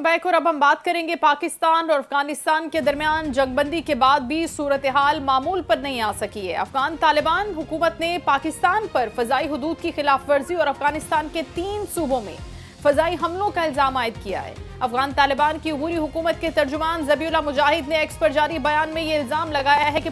Welcome back. और अब हम बात करेंगे पाकिस्तान और अफगानिस्तान के दरमियान जंगबंदी के बाद भी सूरत हाल मामूल पर नहीं आ सकी है। अफगान तालिबान हुकूमत ने पाकिस्तान पर फजाई हुदूद की खिलाफ वर्जी और अफगानिस्तान के 3 सूबों में फजाई हमलों का इल्जाम आयद किया है। अफगान तालिबान की अबूरी हुकूमत के तर्जुमान ज़बीउल्लाह मुजाहिद ने एक्स पर जारी बयान में ये इल्जाम लगाया है कि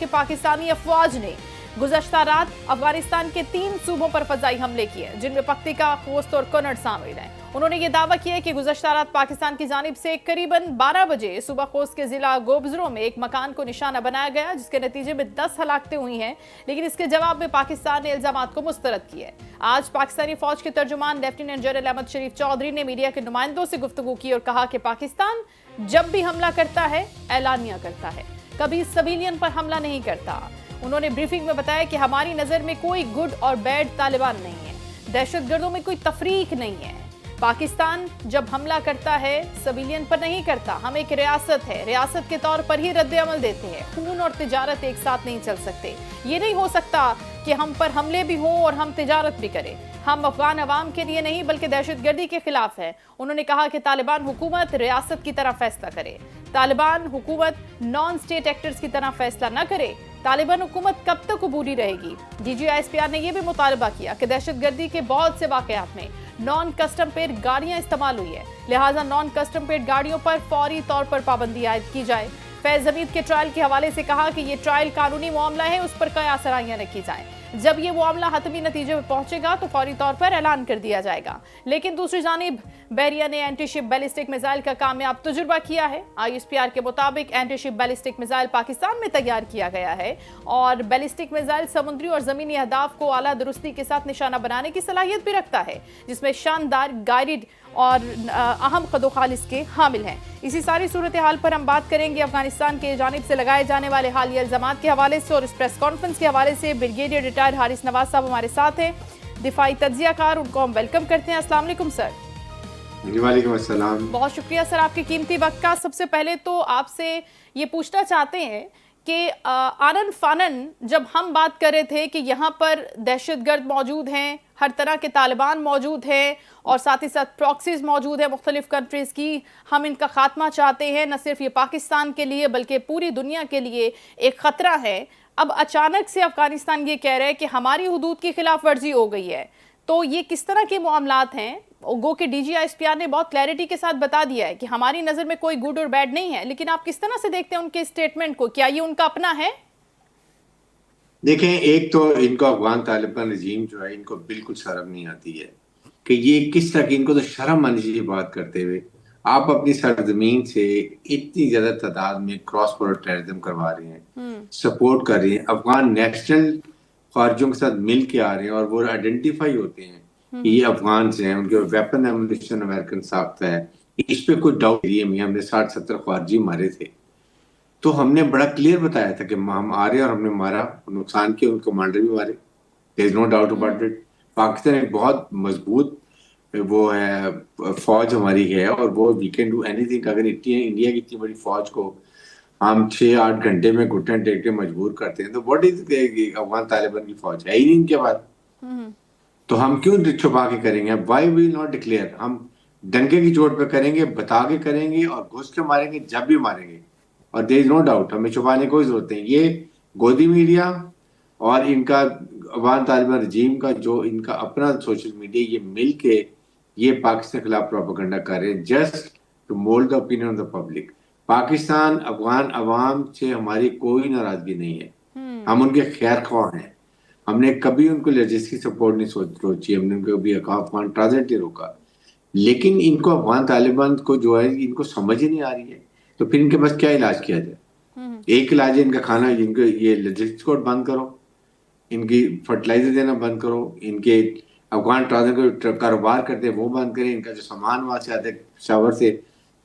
पाकिस्तानी अफवाज ने गुज़श्ता रात अफगानिस्तान के 3 सूबों पर फजाई हमले किए, जिनमें पख्तिका, खोस्त और कन्नड़ शामिल हैं। उन्होंने ये दावा किया कि गुज़श्ता रात पाकिस्तान की जानिब से करीबन 12 बजे सुबह खोस्त के जिला गोबजरों में एक मकान को निशाना बनाया गया, जिसके नतीजे में 10 हलाकतें हुई हैं, लेकिन इसके जवाब में पाकिस्तान ने इल्जामात को मुस्तरद किया है। आज पाकिस्तानी फौज के तर्जुमान लेफ्टिनेंट जनरल अहमद शरीफ चौधरी ने मीडिया के नुमाइंदों से गुफ्तगू की और कहा कि पाकिस्तान जब भी हमला करता है ऐलानिया करता है, कभी सिविलियन पर हमला नहीं करता। उन्होंने ब्रीफिंग में बताया कि हमारी नजर में कोई गुड और बैड तालिबान नहीं है, दहशतगर्दों में कोई तफरीक नहीं है। पाकिस्तान जब हमला करता है सिविलियन पर नहीं करता। हम एक रियासत है, रियासत के तौर पर ही रद्द अमल देते हैं। खून और तिजारत एक साथ नहीं चल सकते। ये नहीं हो सकता कि हम पर हमले भी हों और हम तिजारत भी करें। हम अफगान अवाम के लिए नहीं बल्कि दहशतगर्दी के खिलाफ है। उन्होंने कहा कि तालिबान हुकूमत रियासत की तरह फैसला करे, तालिबान हुकूमत नॉन स्टेट एक्टर्स की तरह फैसला न करे। तालिबान हुकूमत कब तक अबूरी रहेगी? DGISPR ने यह भी मुतालबा किया कि दहशतगर्दी के बहुत से वाकयात में नॉन कस्टम पेड गाड़ियां इस्तेमाल हुई है, लिहाजा नॉन कस्टम पेड गाड़ियों पर फौरी तौर पर पाबंदी आयद की जाए। फैज हमीद के ट्रायल के हवाले से कहा कि ये ट्रायल कानूनी मामला है, उस पर कई असराइयां रखी जाए। जब ये मामला हतमी नतीजे में पहुंचेगा तो फौरी तौर पर ऐलान कर दिया जाएगा। लेकिन दूसरी जानिब बहरिया ने एंटीशिप बैलिस्टिक मिसाइल का कामयाब तजुर्बा किया है। ISPR के मुताबिक एंटीशिप बैलिस्टिक मिसाइल पाकिस्तान में तैयार किया गया है और बैलिस्टिक मिसाइल समुद्री और जमीनी अहदाफ को आला दुरुस्ती के साथ निशाना बनाने की सलाहियत भी रखता है, जिसमें शानदार गाइडेड और अहम कदोखाल इसके हामिल हैं। इसी सारी सूरत हाल पर हम बात करेंगे अफगानिस्तान के जानिब से लगाए जाने वाले हालिया इल्जामात के हवाले से और इस प्रेस कॉन्फ्रेंस के हवाले से। ब्रिगेडियर रिटायर्ड हारिस नवाज साहब हमारे साथ हैं, दिफाई तज्जियाकार, उनको हम वेलकम करते हैं। अस्सलाम वालेकुम सर। वालेकुम अस्सलाम। बहुत शुक्रिया सर आपके कीमती वक्त का। सबसे पहले तो आपसे ये पूछना चाहते हैं कि आनन फानन जब हम बात कर रहे थे कि यहाँ पर दहशतगर्द मौजूद हैं, हर तरह के तालिबान मौजूद हैं और साथ ही साथ प्रॉक्सीज मौजूद है मुख्तलिफ कंट्रीज़ की, हम इनका खात्मा चाहते हैं, न सिर्फ ये पाकिस्तान के लिए बल्कि पूरी दुनिया के लिए एक ख़तरा है। अब अचानक से अफगानिस्तान ये कह रहे हैं कि हमारी हुदूद की खिलाफ वर्जी हो गई है, तो ये किस तरह के मामलात हैं? गो के DGISPR ने बहुत क्लैरिटी के साथ बता दिया है कि हमारी नज़र में कोई गुड और बैड नहीं है, लेकिन आप किस तरह से देखते हैं उनके स्टेटमेंट को? क्या ये उनका अपना है? देखें, एक तो इनको अफगान तालिबान रजीम जो है, इनको बिल्कुल शर्म नहीं आती है कि ये किस तरह की, इनको तो शर्म आनी चाहिए बात करते हुए। आप अपनी सरजमीन से इतनी ज्यादा तादाद में क्रॉस बॉर्डर टेररिज्म करवा रहे हैं, सपोर्ट कर रहे हैं, अफगान नेशनल फौजियों के साथ मिल के आ रहे हैं और वो आइडेंटिफाई होते हैं कि ये अफगान से हैं, उनके वेपन एमुनिशन अमेरिकन साख्त है, इस पे कोई डाउट नहीं है। हमने 60-70 फौजी मारे थे, तो हमने बड़ा क्लियर बताया था कि हम आ रहे हैं और हमने मारा, नुकसान किया, उनके कमांडर भी मारे, there is no doubt about it. Pakistan एक बहुत मजबूत वो है, फौज हमारी है और वो वी कैन डू एनीथिंग। अगर इंडिया की इतनी बड़ी फौज को हम 6-8 घंटे में घुटने टेक के मजबूर करते हैं, तो व्हाट इज अफगान तालिबान की फौज है ही नहीं इनके पास, तो हम क्यों छुपा के करेंगे? Why will not declare? हम डंके की चोट पे करेंगे, बता के करेंगे और घुस के मारेंगे जब भी मारेंगे, और देयर इज नो डाउट, हमें छुपाने की कोई जरूरत नहीं। ये गोदी मीडिया और इनका अफगान तालिबान रजीम का जो इनका अपना सोशल मीडिया, ये मिल के ये पाकिस्तान के खिलाफ प्रोपेगेंडा कर रहे हैं just to mould the opinion of the public. Pakistan Afghan अवाम से हमारी कोई नाराजगी नहीं है, हम उनके खैर ख्वाह हैं। हमने कभी उनको लॉजिस्टिक सपोर्ट नहीं सोची, हमने उनको कभी अफगान ट्रांजिट नहीं रोका, लेकिन इनको अफगान तालिबान को जो है इनको समझ ही नहीं आ रही है, तो फिर इनके पास क्या इलाज किया जाए? एक इलाज है इनका खाना, इनको ये लॉजिस्टिक्स बंद करो, इनकी फर्टिलाइजर देना बंद करो, इनके अफगान ट्रांजिट कारोबार करते हैं वो बंद करें, इनका जो सामान वहां से आते शावर से,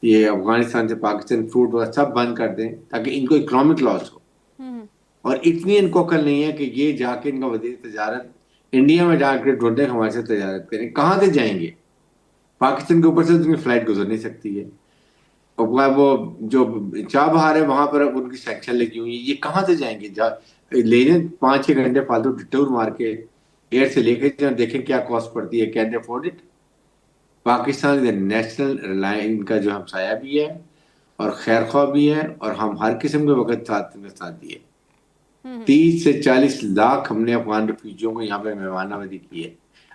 ये अफगानिस्तान से पाकिस्तान फ्रूट वगैरह सब बंद कर दें ताकि इनको इकोनॉमिक लॉस हो। और इतनी इनको अकल नहीं है कि ये जाके इनका वजीर तजारत इंडिया में जाकर ढूंढे हमारे से तजारत करें, कहाँ से जाएंगे? पाकिस्तान के ऊपर से उनकी फ्लाइट गुजर नहीं सकती है, और वो जो चाबहार है वहां पर उनकी सेक्शन लगी हुई है, ये कहाँ से जाएंगे? लेने 5-6 घंटे फालतू डिटूर मार के एयर से लेके जाए, देखें क्या कॉस्ट पड़ती है, can they afford it? Pakistan is national Reliance, इनका जो हमसाया भी है और खैरख्वाह भी है, और हम हर किस्म के वक्त साथ में साथ दिए। 30 से 40 लाख हमने अफगान रिफ्यूजियों को यहाँ पे मेहमान नवाजी की है।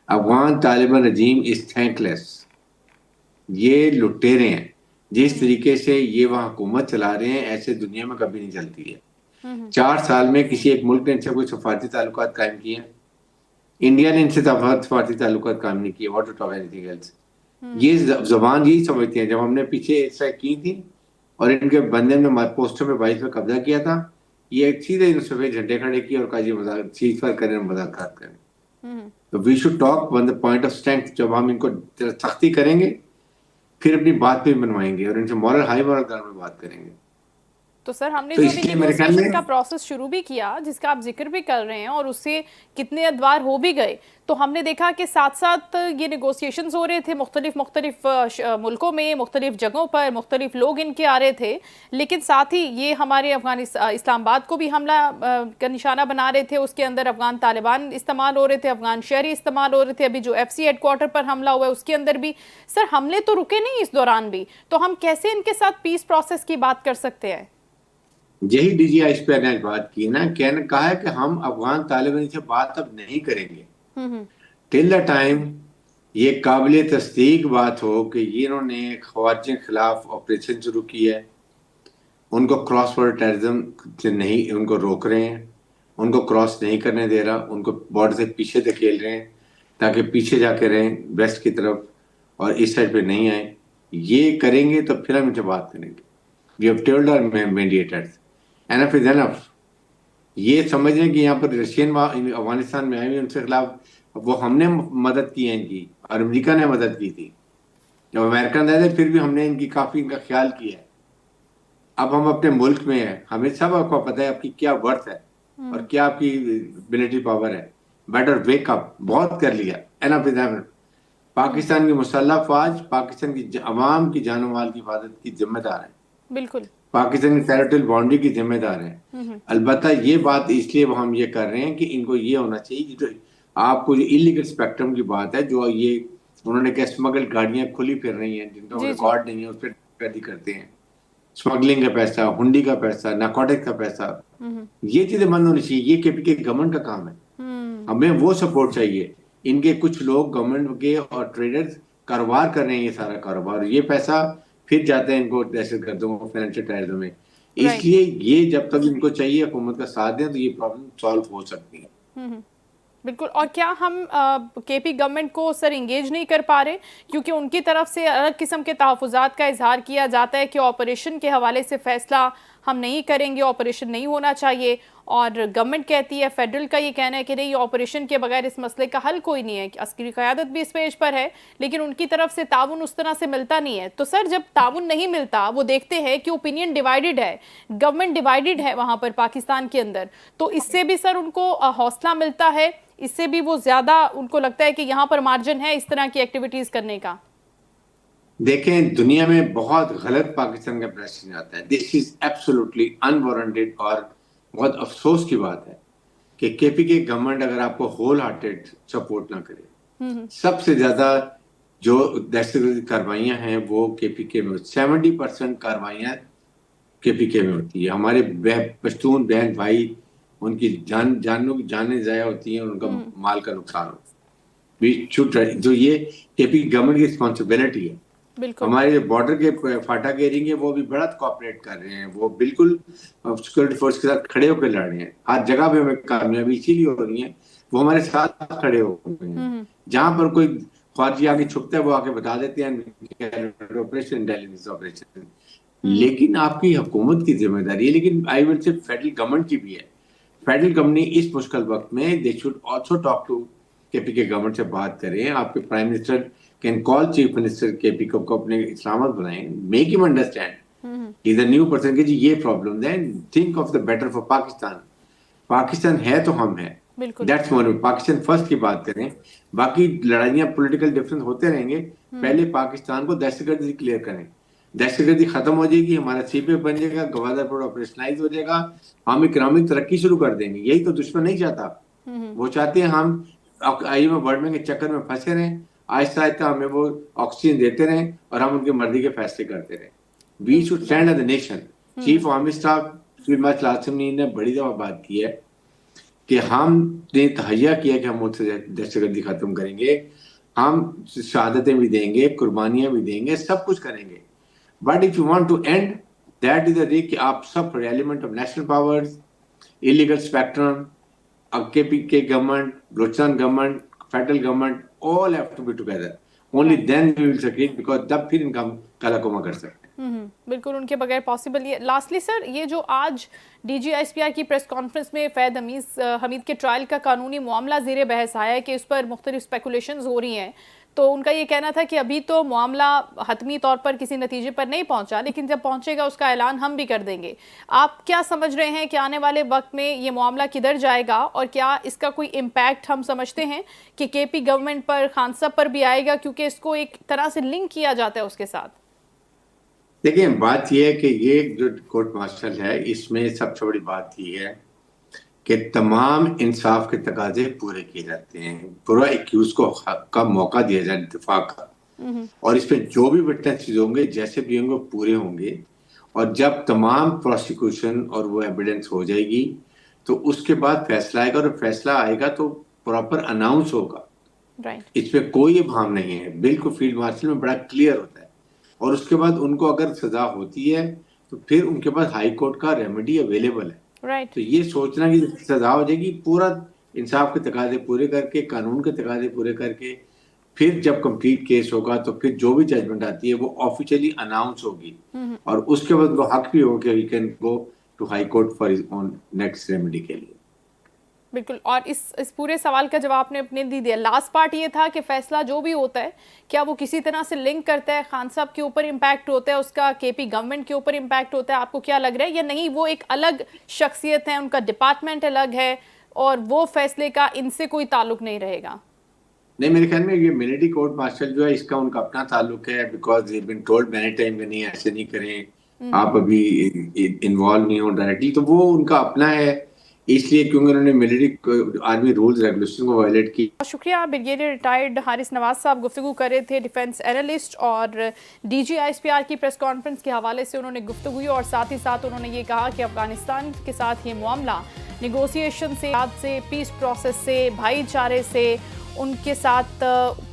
अफगान तालिबान रजीम इज थैंकलेस, ये लुटेरे हैं। जिस तरीके से ये वहाँ हुकूमत चला रहे हैं, ऐसे दुनिया में कभी नहीं चलती है। 4 साल में किसी एक मुल्क ने इनसे कोई सफारती ताल्लुकात कायम किए हैं? इंडिया ने इनसे सफारती ताल्लुकात कायम नहीं किए। What to talk anything else. ये जबान यही समझती है। जब हमने पीछे स्ट्राइक की थी और इनके बंदे ने पोस्टों में 22 में कब्जा किया था, ये सीधे इन सफेद झंडे खड़े किए और कहा जी मजाक चीज पर करें, मुलाकात करें। तो we should talk on the point of strength. जब हम इनको सख्ती करेंगे फिर अपनी बात पे मनवाएंगे और इनसे मॉरल हाई मॉरल ग्राउंड में बात करेंगे। तो सर हमने तो जो अभी इसलिए मेरे ख्याल नेगोशिएशन में का प्रोसेस शुरू भी किया, जिसका आप जिक्र भी कर रहे हैं, और उससे कितने अदवार हो भी गए, तो हमने देखा कि साथ साथ ये नेगोशिएशंस हो रहे थे मुख्तलिफ मुल्कों में, मुख्तलिफ जगहों पर, मुख्तलिफ लोग इनके आ रहे थे, लेकिन साथ ही ये हमारे इस्लामाबाद को भी हमला का निशाना बना रहे थे। उसके अंदर अफगान तालिबान इस्तेमाल हो रहे थे, अफगान शहरी इस्तेमाल हो रहे थे। अभी जो FC हेडक्वार्टर पर हमला हुआ है उसके अंदर भी सर हमले तो रुके नहीं इस दौरान भी, तो हम कैसे इनके साथ पीस प्रोसेस की बात कर सकते हैं? यही DGI इस पे ने बात की ना, कहने कहा है कि हम अफगान तालिबान से बात अब नहीं करेंगे टिल द टाइम ये काबिल तस्दीक बात हो कि ये इन्होंने खवारिज के खिलाफ ऑपरेशन शुरू की है, उनको क्रॉस बॉर्डर टेररिज्म से नहीं, उनको रोक रहे हैं, उनको क्रॉस नहीं करने दे रहा, उनको बॉर्डर से पीछे धकेल रहे हैं ताकि पीछे जाके रहें वेस्ट की तरफ और इस साइड पे नहीं आए। ये करेंगे तो फिर हम इनसे बात करेंगे। We have told our mediators enough is enough. ये समझ लें कि यहाँ पर रशियन अफगानिस्तान में आए हुए उनके खिलाफ वो हमने मदद की है इनकी, और अमेरिका ने मदद की थी। जब अमेरिकन आए थे फिर भी हमने इनकी काफी इनका ख्याल किया है। अब हम अपने मुल्क में हैं, हमें सब आपको पता है आपकी क्या वर्थ है और क्या आपकी मिलिट्री पावर है। बेटर वेक अप, बहुत कर लिया, एनफ इज एनफ। पाकिस्तान की मुसल्लह फौज पाकिस्तान की अवाम की जानो माल की हिफाजत की जिम्मेदार है, बिल्कुल पाकिस्तान की टेरिटोरियल बाउंड्री की जिम्मेदार है। अलबत्ता ये बात इसलिए हम ये कर रहे हैं कि इनको ये होना चाहिए, जो आपको जो इलीगल स्पेक्ट्रम की बात है, जो ये उन्होंने क्या स्मगल गाड़ियां खुली फिर रही हैं जिनका रिकॉर्ड नहीं है, उस पर करते हैं स्मगलिंग का पैसा, हुंडी का पैसा, नार्कोटिक का पैसा, ये चीजें बंद होनी चाहिए। ये केपीके गवर्नमेंट का काम है, हमें वो सपोर्ट चाहिए। इनके कुछ लोग गवर्नमेंट के और ट्रेडर्स कारोबार कर रहे हैं, ये सारा कारोबार, ये पैसा फिर जाते हैं इनको दहशतगर्दों को, फाइनेंशियल टेररिज्म में। इसलिए ये जब तक इनको चाहिए हुकूमत का साथ दें तो ये प्रॉब्लम सॉल्व हो सकती है। बिल्कुल। और क्या हम केपी गवर्नमेंट को सर इंगेज नहीं कर पा रहे, क्योंकि उनकी तरफ से अलग किस्म के तहफ़्फ़ुज़ात का इजहार किया जाता है कि ऑपरेशन के हवाले से फ़ैसला हम नहीं करेंगे, ऑपरेशन नहीं होना चाहिए, और गवर्नमेंट कहती है, फेडरल का ये कहना है कि नहीं, ऑपरेशन के बगैर इस मसले का हल कोई नहीं है। अस्करी क़यादत भी इस पेज पर है, लेकिन उनकी तरफ से ताउन उस तरह से मिलता नहीं है। तो सर जब ताउन नहीं मिलता, वो देखते हैं कि ओपिनियन डिवाइडेड है, गवर्नमेंट डिवाइडेड है वहाँ पर पाकिस्तान के अंदर, तो इससे भी सर उनको हौसला मिलता है, इससे भी वो ज्यादा उनको लगता है कि यहाँ पर मार्जिन है इस तरह की एक्टिविटीज करने का। देखें, दुनिया में बहुत गलत पाकिस्तान का प्रेसिडेंट आता है। दिस इज एब्सोल्युटली अनवारंटेड और बहुत अफसोस की बात है कि केपीके गवर्नमेंट अगर आपको होल हार्टेड सपोर्ट ना करे। सबसे ज्यादा जो दहशतगर्दी कार्रवाइयां हैं वो केपीके में, 70% कार्रवाइयां केपीके में होती है। हमारे पश्तून बहन भाई, उनकी जानें जाया होती हैं और उनका माल का नुकसान होता है। जो ये केपी गवर्नमेंट की रिस्पॉन्सिबिलिटी है। हमारे बॉर्डर के फाटक एरिया वो भी बड़ा कोऑपरेट कर रहे हैं, वो बिल्कुल सिक्योरिटी फोर्स के साथ खड़े होकर लड़ रहे हैं। हर जगह पे हमें कामयाबी इसीलिए हो रही है, वो हमारे साथ खड़े हो गए हैं। जहां पर कोई खारजी आगे छुपता है वो आके बता देते हैं ऑपरेशन, इंटेलिजेंस ऑपरेशन। लेकिन आपकी हुकूमत की जिम्मेदारी है, लेकिन I will say federal government की भी है। फेडरल गवर्नमेंट इस मुश्किल वक्त में they should also talk to KPK government से बात करें। आपके prime minister can call chief minister KPK को अपने इस्लामाबाद बुलाएं, make him understand he is a new person कि जी ये प्रॉब्लम है, think of the better for Pakistan. Pakistan है तो हम हैं, दैट्स मोर। पाकिस्तान फर्स्ट की बात करें, बाकी लड़ाइयां पॉलिटिकल डिफरेंस होते रहेंगे, पहले पाकिस्तान को दहशतगर्दी क्लियर करें। दहशतगर्दी खत्म हो जाएगी, हमारा सीपीएफ बन जाएगा, गवादर पोर्ट ऑपरेशनलाइज हो जाएगा, हम इकोनॉमिक तरक्की शुरू कर देंगे। यही तो दुश्मन नहीं चाहता, वो चाहते हैं हम IMF वर्ल्ड बैंक के चक्कर में फंसे रहें आहिस्ता आहिस्ता हमें वो ऑक्सीजन देते रहें और हम उनकी मर्जी के फैसले करते रहें। We should stand as the nation. Chief army staff field marshal Asim ने बड़ी दफा बात की है कि हमने तहैया किया कि हम मुल्क से दहशतगर्दी खत्म करेंगे, हम शहादतें भी देंगे, कुर्बानियां भी देंगे, सब कुछ करेंगे। But if you want to and that is the day कि आप सब element of national powers, illegal spectrum, के government, Balochistan government, federal government, all have to be together. Only then we will succeed, because तब फिर इनका हम कलाकोमा कर सकते हैं। बिल्कुल उनके बगैर पॉसिबल ही है। लास्टली सर, ये जो आज DGISPR की प्रेस कॉन्फ्रेंस में फैद हमीद के ट्रायल का कानूनी मामला ज़ेरे बहस आया है कि उस पर मुख्तलिफ स्पेकुलेशंस हो रही हैं, तो उनका ये कहना था कि अभी तो मामला हतमी तौर पर किसी नतीजे पर नहीं पहुंचा, लेकिन जब पहुंचेगा उसका ऐलान हम भी कर देंगे। आप क्या समझ रहे हैं कि आने वाले वक्त में ये मामला किधर जाएगा, और क्या इसका कोई इम्पैक्ट हम समझते हैं कि KP गवर्नमेंट पर, खान साहब पर भी आएगा, क्योंकि इसको एक तरह से लिंक किया जाता है उसके साथ? देखिए, बात यह है कि ये जो कोर्ट मार्शल है, इसमें सबसे बड़ी बात यह है कि तमाम इंसाफ के तकाजे पूरे किए जाते हैं, पूरा एक्यूज को का मौका दिया जाए दिफा का, और इसमें जो भी विटनेसेस होंगे, जैसे भी होंगे, पूरे होंगे। और जब तमाम प्रोसिक्यूशन और वो एविडेंस हो जाएगी तो उसके बाद फैसला आएगा, और फैसला आएगा तो प्रॉपर अनाउंस होगा। इसमें कोई भाव नहीं है, बिल्कुल फील्ड मार्शल में बड़ा क्लियर होता है। और उसके बाद उनको अगर सजा होती है तो फिर उनके पास हाई कोर्ट का रेमेडी अवेलेबल है। तो ये सोचना कि सजा हो जाएगी, पूरा इंसाफ के तकाजे पूरे करके, कानून के तकाजे पूरे करके, फिर जब कंप्लीट केस होगा तो फिर जो भी जजमेंट आती है वो ऑफिशियली अनाउंस होगी, और उसके बाद वो हक भी होगा कि he can go to high court for his own next remedy के लिए। बिल्कुल, और इस पूरे सवाल का जवाब आपने अपने दे दिया। लास्ट पार्ट ये था कि फैसला जो भी होता है, क्या वो किसी तरह से लिंक करता है, खान साहब के ऊपर इम्पैक्ट होता है, उसका KP गवर्नमेंट के ऊपर इम्पैक्ट होता है? आपको क्या लग रहा है, या नहीं वो एक अलग शख्सियत है, उनका डिपार्टमेंट अलग है और वो फैसले का इनसे कोई ताल्लुक नहीं रहेगा? नहीं, मेरे ख्याल में ये मिलिट्री कोर्ट मार्शल जो है, इसका उनका अपना ताल्लुक है, because they been told many time कि नहीं ऐसे नहीं करें, आप अभी इन्वॉल्व नहीं हो डायरेक्टली, तो वो उनका अपना है, इसलिए क्योंकि उन्होंने मिलिट्री आर्मी रूल्स रेगुलेशन को वायलेट की। शुक्रिया। ब्रिगेडियर रिटायर्ड हारिस नवाज साहब गुफ्तगू कर रहे थे, डिफेंस एनालिस्ट, और DGISPR की प्रेस कॉन्फ्रेंस के हवाले से उन्होंने गुफ्तगू की, और साथ ही साथ उन्होंने ये कहा कि अफगानिस्तान के साथ ये मामला निगोसिएशन से, पीस प्रोसेस से, भाईचारे से, उनके साथ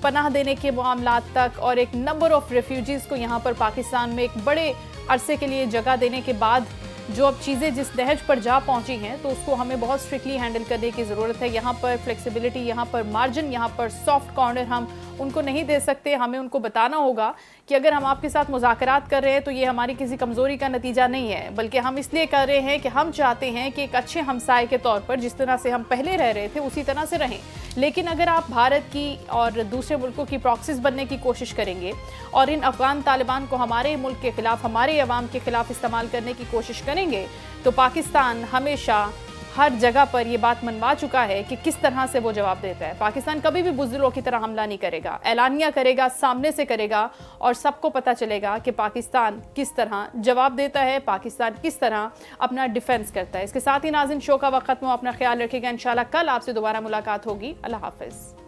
पनाह देने के मामला तक, और एक नंबर ऑफ रेफ्यूजीज़ को यहाँ पर पाकिस्तान में एक बड़े अरसे के लिए जगह देने के बाद जो अब चीज़ें जिस दहज पर जा पहुंची हैं, तो उसको हमें बहुत स्ट्रिक्टली हैंडल करने की ज़रूरत है। यहाँ पर फ्लेक्सिबिलिटी, यहाँ पर मार्जिन, यहाँ पर सॉफ्ट कॉर्नर हम उनको नहीं दे सकते। हमें उनको बताना होगा कि अगर हम आपके साथ मुज़ाकरात कर रहे हैं तो ये हमारी किसी कमज़ोरी का नतीजा नहीं है, बल्कि हम इसलिए कर रहे हैं कि हम चाहते हैं कि एक अच्छे हमसाए के तौर पर जिस तरह से हम पहले रह रहे थे उसी तरह से रहें। लेकिन अगर आप भारत की और दूसरे मुल्कों की प्रॉक्सीज बनने की कोशिश करेंगे और इन अफगान तालिबान को हमारे मुल्क के खिलाफ, हमारे अवाम के खिलाफ इस्तेमाल करने की कोशिश करेंगे, तो पाकिस्तान हमेशा हर जगह पर ये बात मनवा चुका है कि किस तरह से वो जवाब देता है। पाकिस्तान कभी भी बुज़दिलों की तरह हमला नहीं करेगा, ऐलानिया करेगा, सामने से करेगा, और सबको पता चलेगा कि पाकिस्तान किस तरह जवाब देता है, पाकिस्तान किस तरह अपना डिफेंस करता है। इसके साथ ही नाज़रीन, शो का वक्त खत्म हो। अपना ख्याल रखिएगा। इंशाल्लाह कल आपसे दोबारा मुलाकात होगी। अल्लाह हाफ़िज़।